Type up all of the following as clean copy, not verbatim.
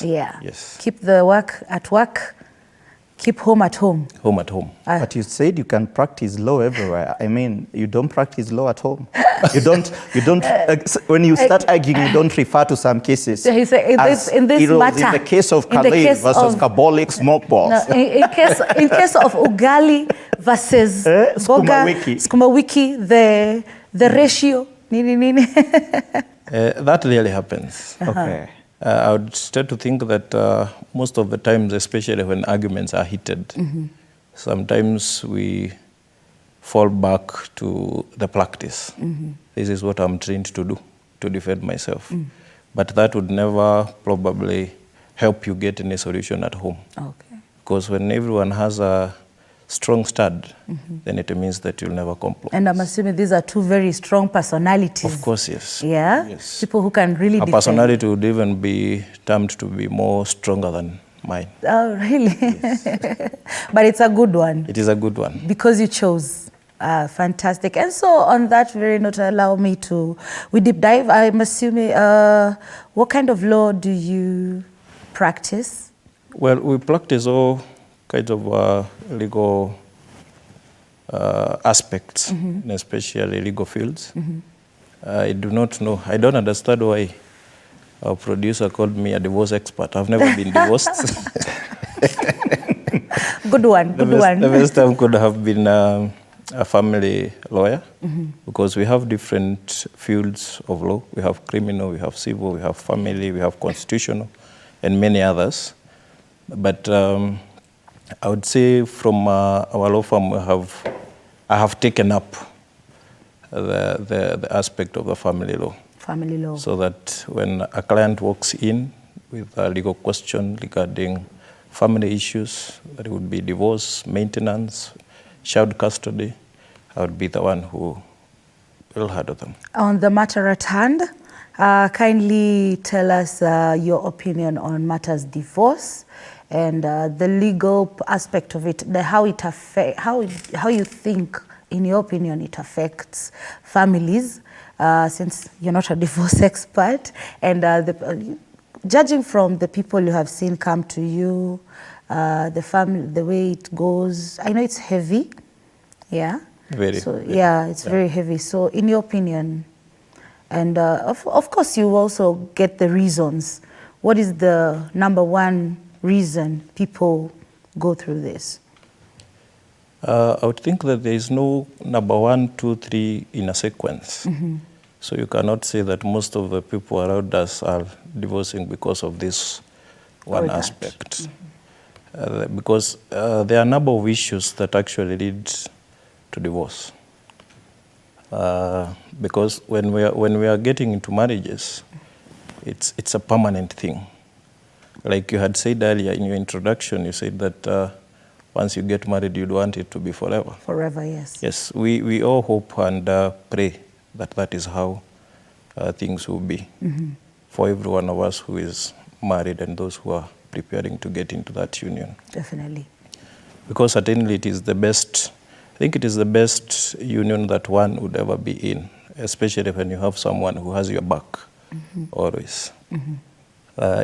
Yeah. Yes. Keep the work at work, keep home at home. Home at home. But you said you can practice law everywhere. I mean, you don't practice law at home. You don't. When you start arguing, you don't refer to some cases. So he said, in this matter, in the case of Khalid versus Kabolic mothballs. No, in case of Ugali versus Skuma Wiki, the ratio. That really happens. Okay. I would start to think that most of the times, especially when arguments are heated, sometimes we fall back to the practice. This is what I'm trained to do, to defend myself. But that would never probably help you get any solution at home. Okay. Because when everyone has a strong stand, then it means that you'll never compromise. And I'm assuming these are two very strong personalities. Of course, yes. Yeah? Yes. People who can really defend. Personality would even be termed to be more stronger than mine. Oh, really? Yes. But it's a good one. It is a good one. Because you chose. Fantastic. And so on that very note, allow me to, we deep dive. I'm assuming, what kind of law do you practice? Well, we practice all kinds of legal aspects, especially legal fields. I do not know, I don't understand why our producer called me a divorce expert. I've never been divorced. Good one, good one. The best time could have been a family lawyer, because we have different fields of law. We have criminal, we have civil, we have family, we have constitutional, and many others. But I would say from our law firm, I have taken up the aspect of the family law. Family law. So that when a client walks in with a legal question regarding family issues, that it would be divorce, maintenance, child custody, I would be the one who will handle them. On the matter at hand, kindly tell us your opinion on matters divorce and the legal aspect of it, how you think, in your opinion, it affects families, since you're not a divorce expert, and judging from the people you have seen come to you, the family, the way it goes, I know it's heavy, yeah? Very. So, yeah, it's very heavy. So in your opinion, and of course you also get the reasons. What is the number one reason people go through this? I would think that there is no number 1, 2, 3 in a sequence. So you cannot say that most of the people around us are divorcing because of this one aspect. Because there are a number of issues that actually lead to divorce. Because when we are getting into marriages, it's a permanent thing. Like you had said earlier in your introduction, you said that once you get married, you'd want it to be forever. Forever, yes. Yes, we all hope and pray that that is how things will be for every one of us who is married and those who are preparing to get into that union. Definitely. Because certainly it is the best, I think it is the best union that one would ever be in, especially when you have someone who has your back always.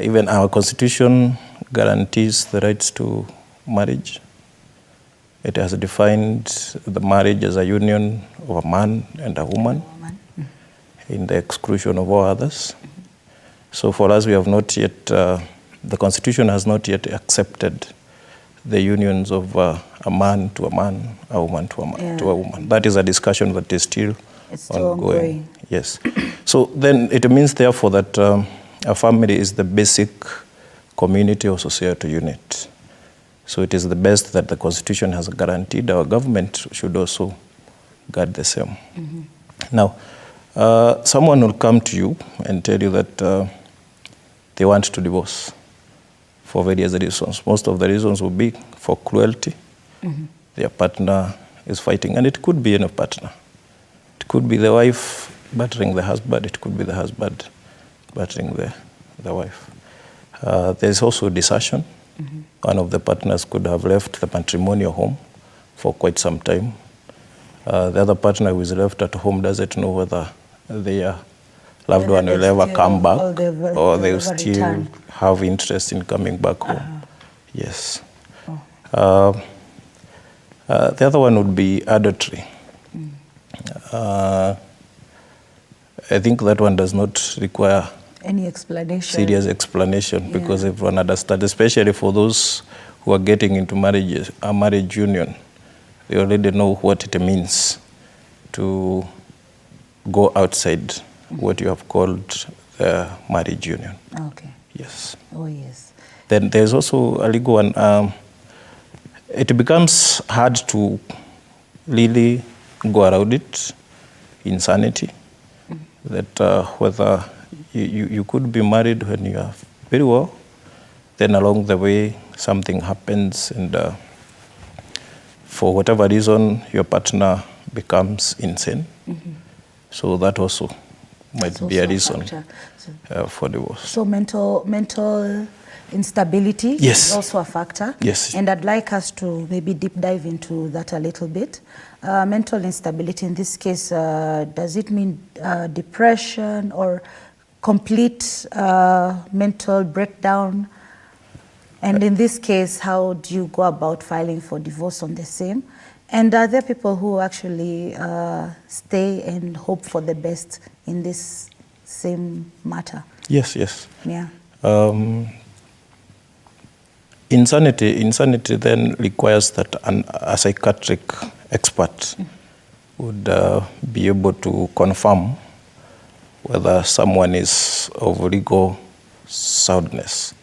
Even our constitution guarantees the rights to marriage. It has defined the marriage as a union of a man and a woman in the exclusion of all others. So for us, we have not yet, the constitution has not yet accepted the unions of a man to a man, a woman to a woman. That is a discussion that is still ongoing. Yes. So then it means therefore that a family is the basic community or societal unit. So it is the best that the Constitution has guaranteed. Our government should also guard the same. Now, someone will come to you and tell you that they want to divorce for various reasons. Most of the reasons will be for cruelty. Their partner is fighting, and it could be any partner. It could be the wife battering the husband. It could be the husband battering the wife. There is also desertion. One of the partners could have left the matrimonial home for quite some time. The other partner who is left at home doesn't know whether their loved one will ever come back, or they'll ever still return. have interest in coming back home. Yes. The other one would be adultery. I think that one does not require any explanation. Serious explanation, because everyone understands, especially for those who are getting into a marriage union. They already know what it means to go outside what you have called the marriage union. Okay. Yes. Oh, yes. Then there's also a legal one. It becomes hard to really go around it, insanity, that whether you could be married when you are very well, then along the way something happens, and for whatever reason your partner becomes insane. So that also might be a reason for divorce. So mental instability is also a factor. Yes. And I'd like us to maybe deep dive into that a little bit. Mental instability in this case, does it mean depression or complete mental breakdown? And in this case, how do you go about filing for divorce on the same? And are there people who actually stay and hope for the best in this same matter? Yes, yes. Yeah. Insanity then requires that a psychiatric expert would be able to confirm whether someone is of legal soundness,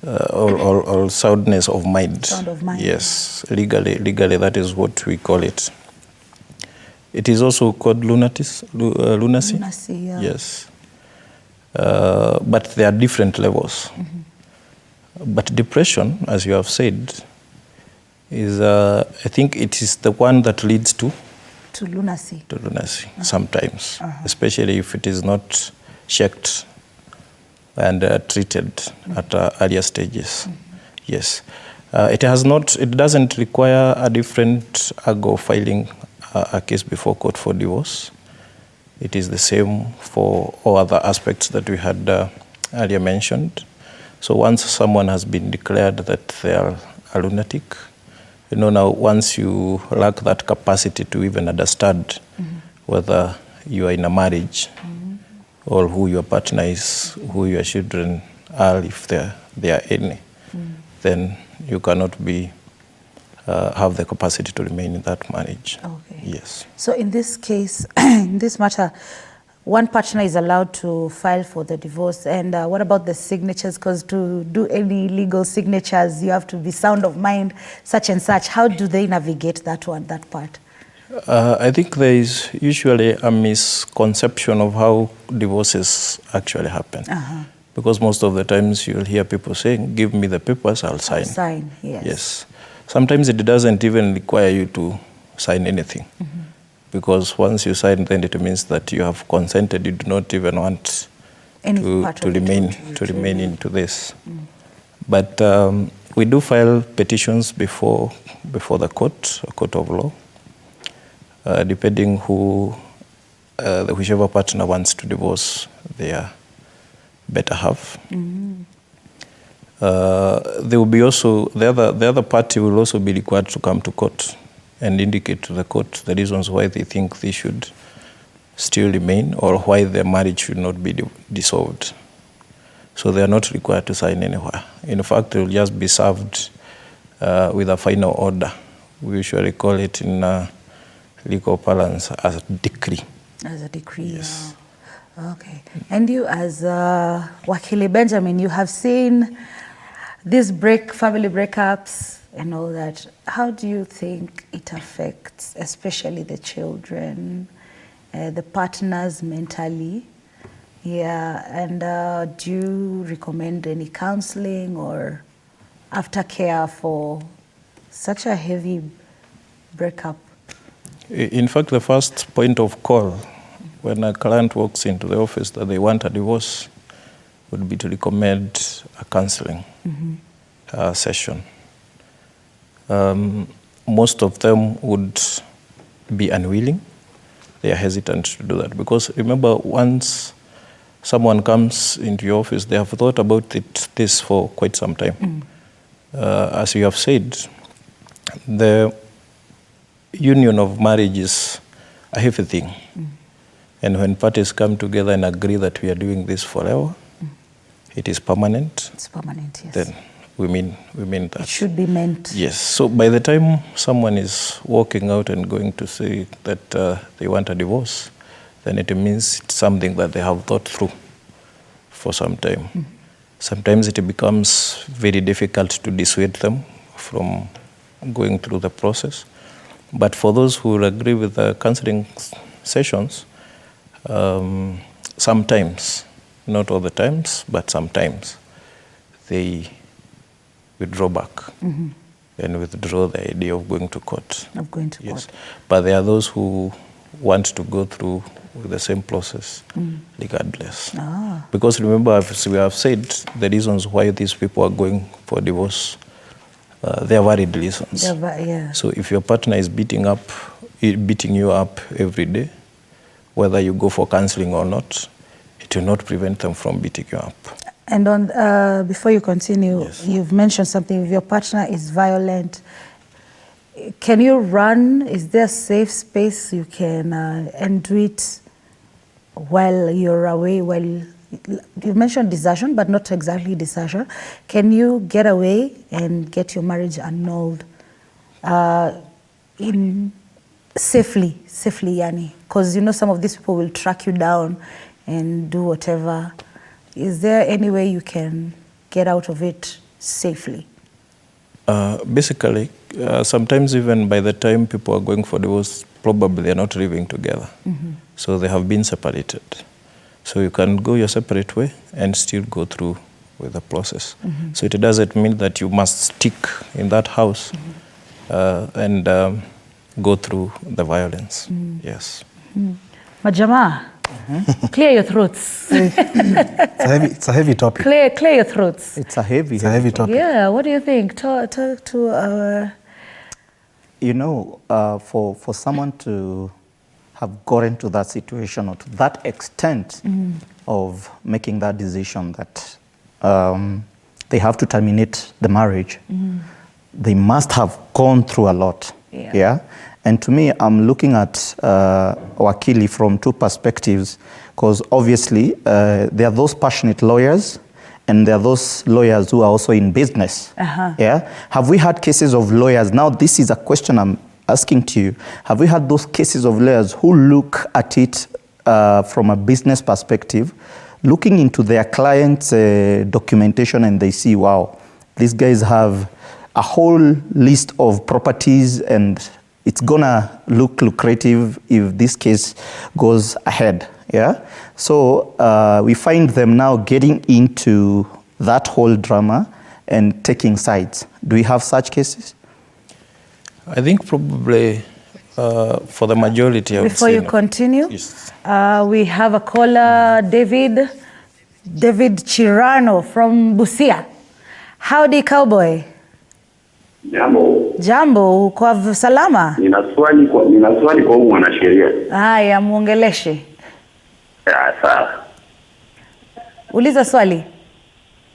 or soundness of mind. Sound of mind. Yes, legally that is what we call it. It is also called lunacy. Lunacy, yeah. Yes. But there are different levels. But depression, as you have said, is I think it is the one that leads to lunacy. To lunacy sometimes, especially if it is not checked and treated at earlier stages. Yes, it doesn't require a different angle of filing a case before court for divorce. It is the same for all other aspects that we had earlier mentioned. So once someone has been declared that they are a lunatic, now once you lack that capacity to even understand whether you are in a marriage or who your partner is, who your children are, if there are any, then you cannot have the capacity to remain in that marriage. Okay. Yes. So in this case, in this matter, one partner is allowed to file for the divorce. And what about the signatures? Because to do any legal signatures, you have to be sound of mind, such and such. How do they navigate that part? I think there is usually a misconception of how divorces actually happen. Because most of the times you'll hear people saying, give me the papers, I'll sign. I'll sign, yes. Yes. Sometimes it doesn't even require you to sign anything. Because once you sign, then it means that you have consented. You do not even want to remain into this. But we do file petitions before the court, a court of law, depending whichever partner wants to divorce their better half. There will be also the other party will also be required to come to court and indicate to the court the reasons why they think they should still remain or why their marriage should not be dissolved. So they are not required to sign anywhere. In fact, they will just be served with a final order. We usually call it in legal parlance as a decree. As a decree, yes. Okay. And you, as Wakili Benjamin, you have seen these family breakups and all that. How do you think it affects, especially the children, the partners mentally? Yeah, and do you recommend any counseling or aftercare for such a heavy breakup? In fact, the first point of call when a client walks into the office that they want a divorce would be to recommend a counseling session. Most of them would be unwilling they are hesitant to do that. Because remember, once someone comes into your office, they have thought about this for quite some time. As you have said, the union of marriage is a heavy thing. And when parties come together and agree that we are doing this forever, it is permanent. It's permanent, yes. Then we mean that. It should be meant. Yes. So by the time someone is walking out and going to say that they want a divorce, then it means it's something that they have thought through for some time. Sometimes it becomes very difficult to dissuade them from going through the process. But for those who will agree with the counseling sessions, sometimes, not all the times, but sometimes, they withdraw back and withdraw the idea of going to court. Of going to yes. court. But there are those who want to go through with the same process regardless. Because remember, as we have said, the reasons why these people are going for divorce, they are varied reasons. Yeah. So if your partner is beating you up every day, whether you go for counseling or not, it will not prevent them from beating you up. And on before you continue, yes. You've mentioned something. If your partner is violent, can you run? Is there a safe space you can and do it while you're away? While you mentioned desertion, but not exactly desertion. Can you get away and get your marriage annulled in safely, yani? Because you know some of these people will track you down and do whatever. Is there any way you can get out of it safely? Basically, sometimes even by the time people are going for divorce, probably they're not living together. So they have been separated. So you can go your separate way and still go through with the process. So it doesn't mean that you must stick in that house and go through the violence. Yes. Majama, clear your throats. It's a heavy topic. Clear your throats. It's a heavy topic. Yeah, what do you think? Talk to our... You know, for someone to have gotten to that situation or to that extent of making that decision that they have to terminate the marriage, they must have gone through a lot. Yeah. And to me, I'm looking at Wakili from two perspectives, because obviously there are those passionate lawyers and there are those lawyers who are also in business. Yeah. Have we had cases of lawyers? Now, this is a question I'm asking to you. Have we had those cases of lawyers who look at it from a business perspective, looking into their client's documentation, and they see, wow, these guys have a whole list of properties and it's gonna look lucrative if this case goes ahead, yeah? So we find them now getting into that whole drama and taking sides. Do we have such cases? I think probably for the majority of... Before you continue, yes. We have a caller, David Chirano from Busia. Howdy, cowboy. Jambo, kwa salama? Nina swali kwa mwanasheria. Haya, muongeleshe. Sawa. Uliza swali.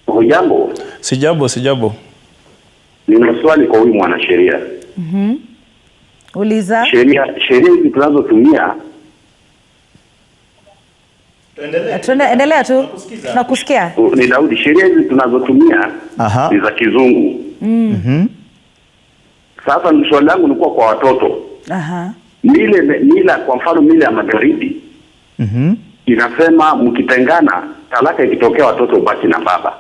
Hujambo? Sijambo. Nina swali kwa huyu mwanasheria. Uliza. Sheria hizi tunazotumia. Endelea tu. Tunakusikia. Ni Daudi, sheria hizi tunazotumia ni za kizungu. Sasa swali langu ni kwa watoto. Mila kwa mfano mila ya magharibi. Inasema mkitengana, talaka ikitokea watoto ubaki na baba.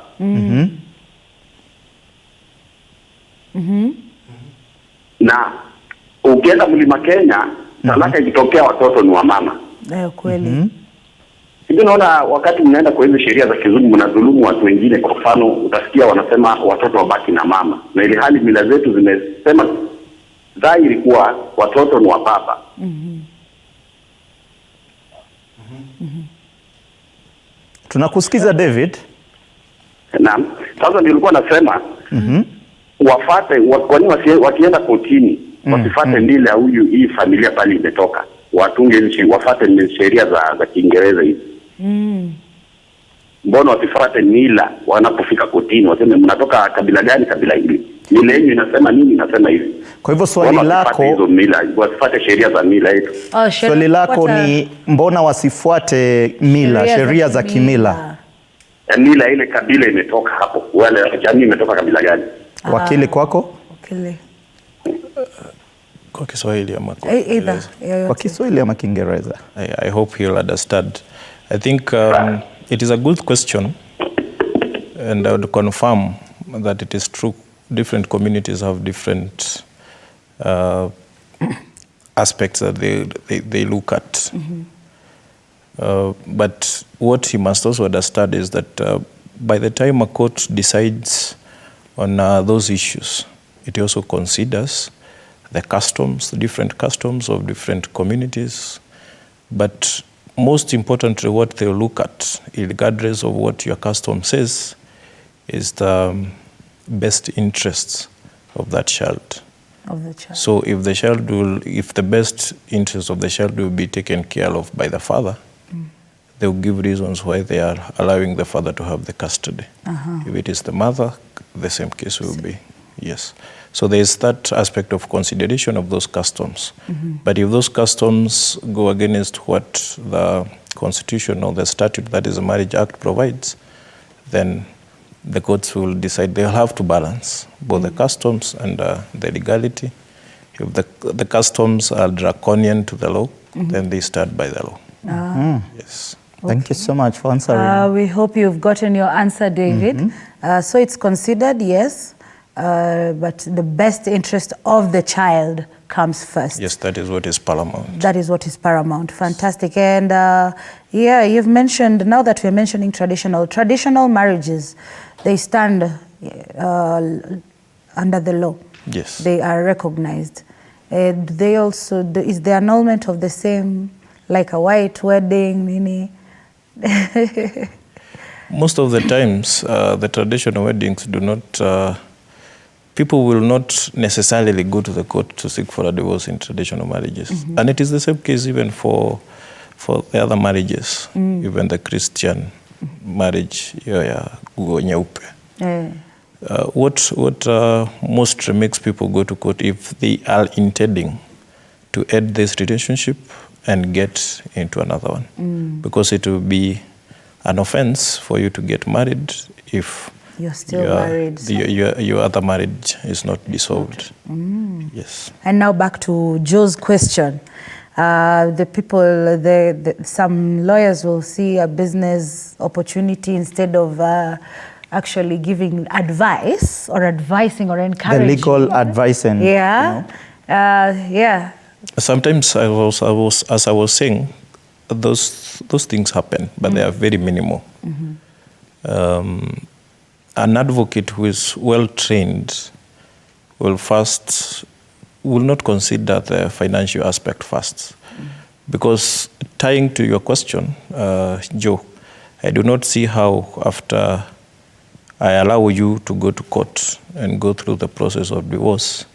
Na ukienda Mlima Kenya, talaka ikitokea watoto ni wa mama. Ndio kweli. Hivi naona wakati mnaenda kwa hizo sheria za kizungu mnadhulumu watu wengine. Kwa mfano utasikia wanasema watoto wabaki na mama, na ile hali mila zetu zimesema dhahiri kuwa watoto ni wa baba. Tunakusikiza David. Naam. Sasa nilikuwa nasema wafate kwa nini wakienda kotini wasifate ndile huyu hii familia pale imetoka. watunge wafuate sheria za Kiingereza hizi. Mbona wasifuate mila wanapofika kotini, waseme mnatoka kabila gani, kabila hili, mila yenu inasema nini, inasema hivi. Kwa hivyo swali lako, hizo mila, wasifuate sheria za mila yetu. Swali lako ni mbona wasifuate mila, sheria za kimila? Mila ile kabila imetoka hapo, wale jamii imetoka kabila gani? Wakili kwako? Wakili. Kwa Kiswahili ama kwa Kiswahili ama Kiingereza? I hope you'll understand. I think it is a good question, and I would confirm that it is true. Different communities have different aspects that they look at. But what you must also understand is that by the time a court decides on those issues, it also considers the customs, the different customs of different communities. But most importantly, what they'll look at, regardless of what your custom says, is the best interests of that child. So if the best interests of the child will be taken care of by the father, they will give reasons why they are allowing the father to have the custody. If it is the mother, the same case will be, yes. So there is that aspect of consideration of those customs. But if those customs go against what the Constitution or the statute, that is the Marriage Act, provides, then the courts will decide. They'll have to balance both the customs and the legality. If the customs are draconian to the law, then they start by the law. Yes. Thank you so much for answering. We hope you've gotten your answer, David. So it's considered, yes, but the best interest of the child comes first. Yes, that is what is paramount. That is what is paramount. Fantastic. And yeah, you've mentioned, now that we're mentioning traditional marriages, they stand under the law. Yes. They are recognized. They also, is the annulment of the same, like a white wedding, Nini? Most of the times, the traditional weddings do not, people will not necessarily go to the court to seek for a divorce in traditional marriages. And it is the same case even for the other marriages, even the Christian marriage, what mostly makes people go to court if they are intending to end this relationship and get into another one. Because it will be an offense for you to get married if you're still married. Your other marriage is not dissolved. Yes. And now back to Joe's question. The people, some lawyers will see a business opportunity instead of actually giving advice or advising or encouraging. The legal advising. Yeah. You know? Yeah. Sometimes as I was saying, those things happen, but they are very minimal. An advocate who is well trained will not consider the financial aspect first. Because tying to your question, Joe, I do not see how after I allow you to go to court and go through the process of divorce,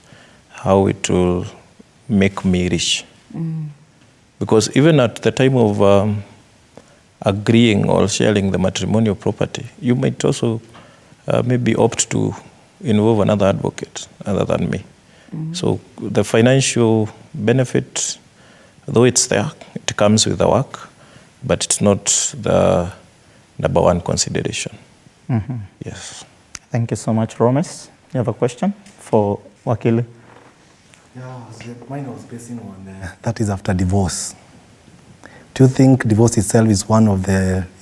how it will make me rich. Because even at the time of agreeing or sharing the matrimonial property, you might also maybe opt to involve another advocate other than me. So the financial benefit, though it's there, it comes with the work, but it's not the number one consideration. Yes. Thank you so much, Romes. You have a question for Wakili? Yeah, mine was basing on that is after divorce. Do you think divorce itself is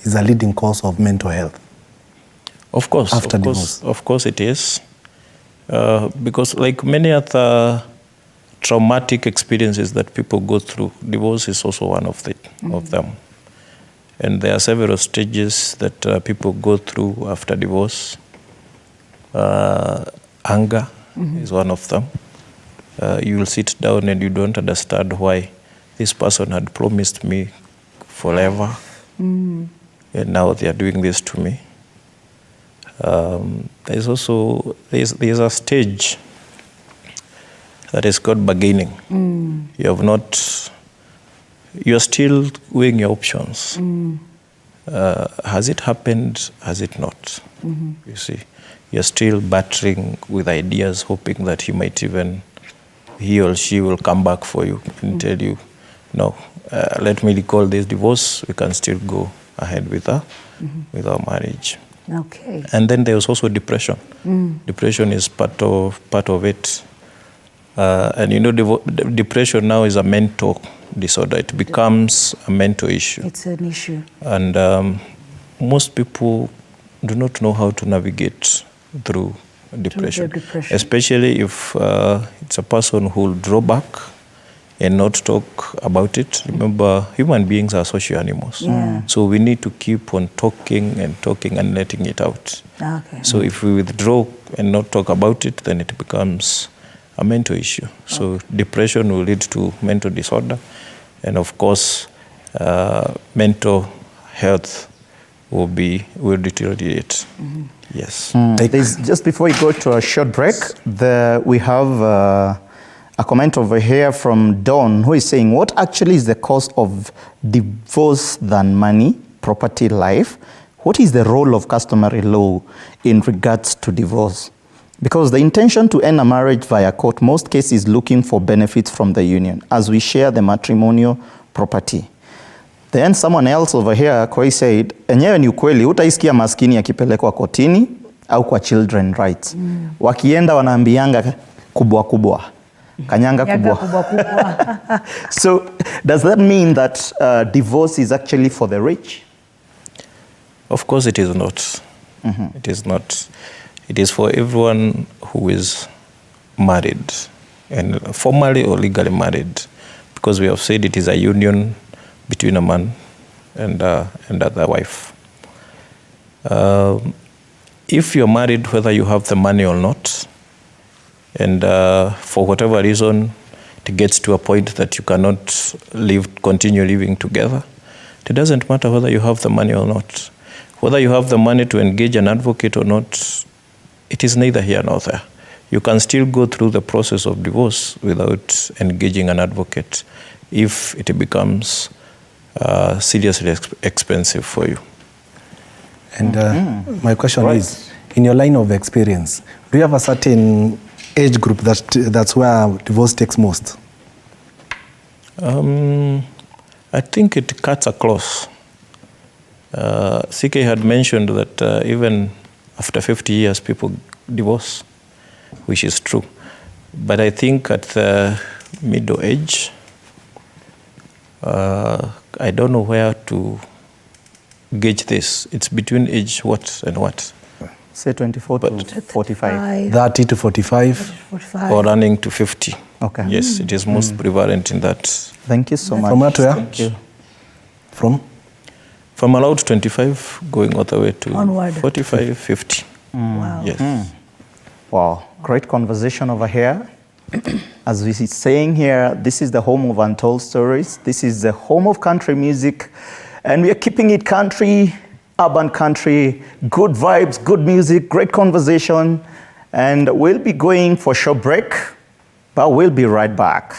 is a leading cause of mental health? Of course. After divorce. Of course it is. Because like many other traumatic experiences that people go through, divorce is also one of them. And there are several stages that people go through after divorce. Anger is one of them. You will sit down and you don't understand why this person had promised me forever, and now they are doing this to me. There's also there's a stage that is called bargaining. You have not you're still weighing your options. Has it happened? Has it not? You see, you're still battering with ideas, hoping that he or she will come back for you and tell you, no, let me recall this divorce, we can still go ahead with our marriage. Okay. And then there's also depression. Depression is part of it. And you know, depression now is a mental disorder. It becomes a mental issue. It's an issue. And most people do not know how to navigate through depression. Especially if it's a person who will draw back and not talk about it. Remember, human beings are social animals. So we need to keep on talking and letting it out. Okay. So if we withdraw and not talk about it, then it becomes a mental issue. So depression will lead to mental disorder. And of course, mental health will deteriorate. Yes. Just before we go to a short break, we have a comment over here from Dawn, who is saying, what actually is the cause of divorce than money, property, life? What is the role of customary law in regards to divorce? Because the intention to end a marriage via court, most cases looking for benefits from the union, as we share the matrimonial property. Then someone else over here, Koi, said, enyewe ni ukweli, utaisikia maskini akipelekwa kotini au kwa children rights. Wakienda wanaambianga kubwa kubwa. Kanyanga kubwa. So does that mean that divorce is actually for the rich? Of course it is not. It is not. It is for everyone who is married, and formally or legally married, because we have said it is a union between a man and the wife. If you're married, whether you have the money or not, and for whatever reason it gets to a point that you cannot continue living together, it doesn't matter whether you have the money or not. Whether you have the money to engage an advocate or not, it is neither here nor there. You can still go through the process of divorce without engaging an advocate if it becomes seriously expensive for you. And my question is, in your line of experience, do you have a certain age group that's where divorce takes most? I think it cuts across. CK had mentioned that even after 50 years people divorce, which is true. But I think at the middle age, I don't know where to gauge this. It's between age what and what? Say 24 to 45. 30 to 45. 45. Or running to 50. Okay. Yes, it is most prevalent in that. Thank you so much. From where to where? Thank you. From allowed 25 going all the way to Onward. 45, 50. Wow. Yes. Wow, great conversation over here. As we see saying here, this is the home of untold stories. This is the home of country music. And we are keeping it country, urban country, good vibes, good music, great conversation. And we'll be going for a short break, but we'll be right back.